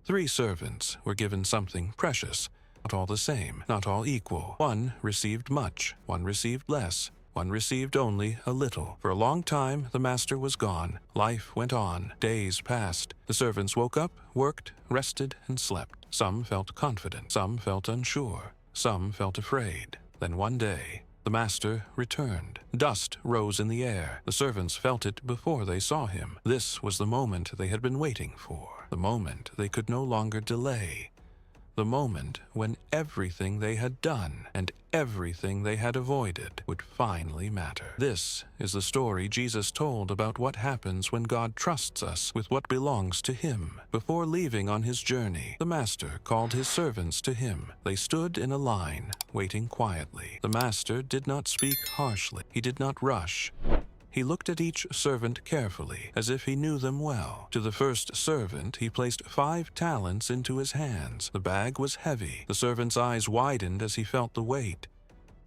3 servants were given something precious, not all the same, not all equal. One received much, one received less, one received only a little. For a long time the master was gone. Life went on. Days passed. The servants woke up, worked, rested, and slept. Some felt confident. Some felt unsure. Some felt afraid. Then one day, the master returned. Dust rose in the air. The servants felt it before they saw him. This was the moment they had been waiting for. The moment they could no longer delay. The moment when everything they had done and everything they had avoided would finally matter. This is the story Jesus told about what happens when God trusts us with what belongs to Him. Before leaving on His journey, the Master called His servants to Him. They stood in a line, waiting quietly. The Master did not speak harshly. He did not rush. He looked at each servant carefully, as if he knew them well. To the first servant, he placed 5 talents into his hands. The bag was heavy. The servant's eyes widened as he felt the weight.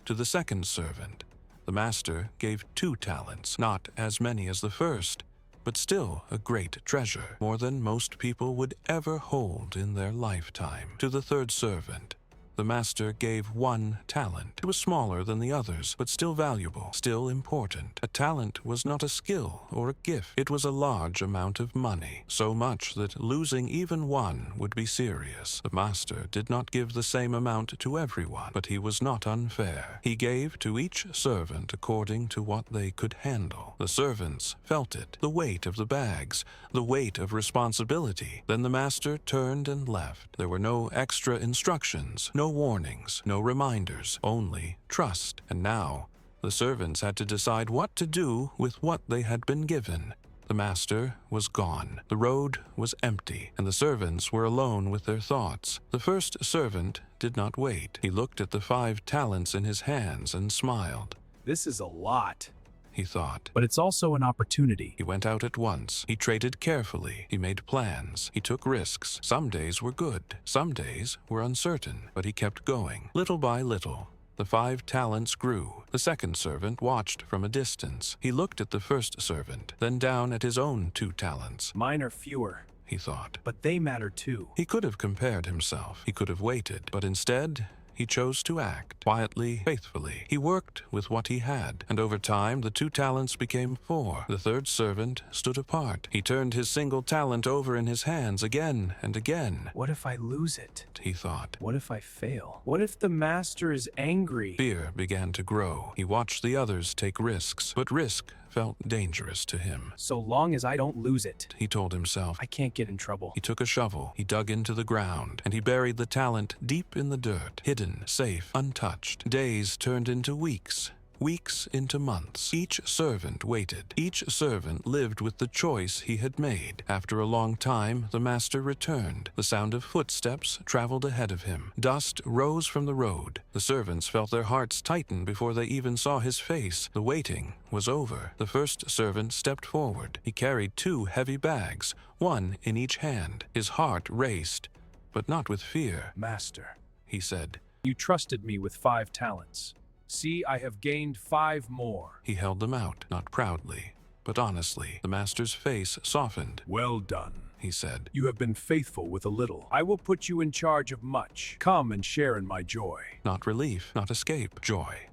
To the second servant, the master gave 2 talents, not as many as the first, but still a great treasure, more than most people would ever hold in their lifetime. To the third servant, the master gave 1 talent. It was smaller than the others, but still valuable, still important. A talent was not a skill or a gift. It was a large amount of money, so much that losing even one would be serious. The master did not give the same amount to everyone, but he was not unfair. He gave to each servant according to what they could handle. The servants felt it, the weight of the bags, the weight of responsibility. Then the master turned and left. There were no extra instructions, no warnings, no reminders, only trust. And now, the servants had to decide what to do with what they had been given. The master was gone. The road was empty, and the servants were alone with their thoughts. The first servant did not wait. He looked at the 5 talents in his hands and smiled. This is a lot, he thought. but it's also an opportunity. He went out at once. He traded carefully. He made plans. He took risks. Some days were good. Some days were uncertain. But he kept going. Little by little, the 5 talents grew. The second servant watched from a distance. He looked at the first servant, then down at his own 2 talents. Mine are fewer, He thought. but they matter too. He could have compared himself. He could have waited. But instead, he chose to act quietly, faithfully. He worked with what he had, and over time the 2 talents became 4. The third servant stood apart. He turned his single talent over in his hands again and again. What if I lose it? He thought. What if I fail? What if the master is angry? Fear began to grow. He watched the others take risks, but risk felt dangerous to him. So long as I don't lose it, He told himself. I can't get in trouble. He took a shovel, he dug into the ground, and he buried the talent deep in the dirt, hidden, safe, untouched. Days turned into weeks. Weeks into months. Each servant waited. Each servant lived with the choice he had made. After a long time, the master returned. The sound of footsteps traveled ahead of him. Dust rose from the road. The servants felt their hearts tighten before they even saw his face. The waiting was over. The first servant stepped forward. He carried 2 heavy bags, 1 in each hand. His heart raced, but not with fear. Master, He said. you trusted me with 5 talents. See, I have gained 5 more. He held them out, not proudly, but honestly. The master's face softened. Well done, He said. you have been faithful with a little. I will put you in charge of much. Come and share in my joy. Not relief, not escape, joy.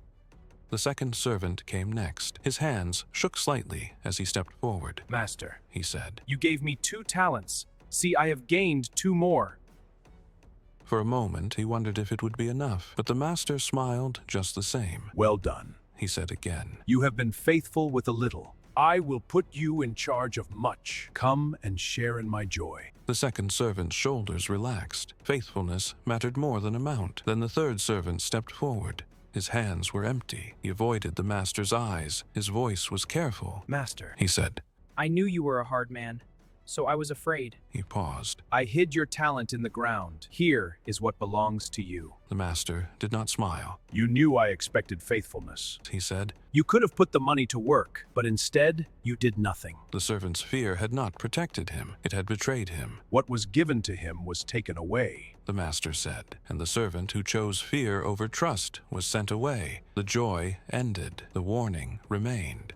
The second servant came next. His hands shook slightly as he stepped forward. Master, He said. you gave me 2 talents. See, I have gained 2 more. For a moment, he wondered if it would be enough, but the master smiled just the same. Well done. He said again. You have been faithful with a little. I will put you in charge of much. Come and share in my joy. The second servant's shoulders relaxed. Faithfulness mattered more than amount. Then the third servant stepped forward. His hands were empty. He avoided the master's eyes. His voice was careful. Master, He said. I knew you were a hard man, so I was afraid. He paused. I hid your talent in the ground. Here is what belongs to you. The master did not smile. You knew I expected faithfulness. He said. You could have put the money to work, but instead, you did nothing. The servant's fear had not protected him. It had betrayed him. What was given to him was taken away. The master said, and the servant who chose fear over trust was sent away. The joy ended. The warning remained.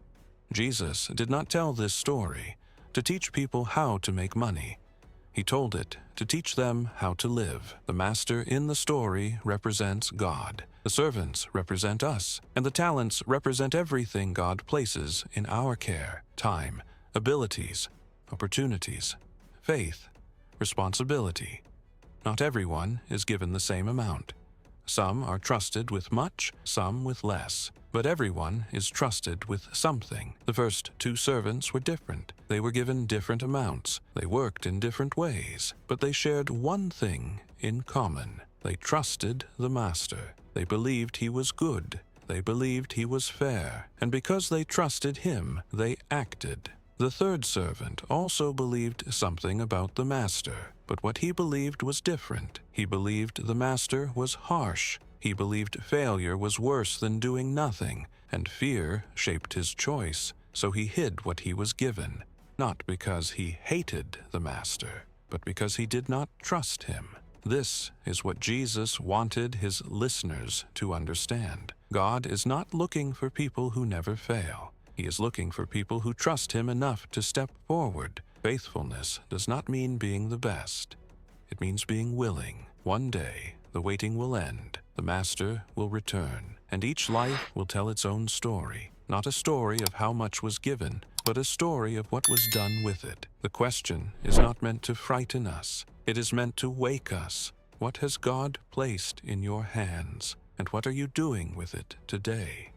Jesus did not tell this story to teach people how to make money. He He told it to teach them how to live. The master in the story represents God. The servants represent us, and the talents represent everything God places in our care: time, abilities, opportunities, faith, responsibility. Not everyone is given the same amount. Some are trusted with much, some with less. But everyone is trusted with something. The first two servants were different. They were given different amounts. They worked in different ways. But they shared one thing in common. They trusted the master. They believed he was good. They believed he was fair. And because they trusted him, they acted. The third servant also believed something about the master. But what he believed was different. He believed the master was harsh. He believed failure was worse than doing nothing, and fear shaped his choice, so he hid what he was given, not because he hated the master, but because he did not trust him. This is what Jesus wanted his listeners to understand. God is not looking for people who never fail. He is looking for people who trust him enough to step forward. Faithfulness does not mean being the best. It means being willing. One day, the waiting will end. The master will return, and each life will tell its own story. Not a story of how much was given, but a story of what was done with it. The question is not meant to frighten us. It is meant to wake us. What has God placed in your hands, and what are you doing with it today?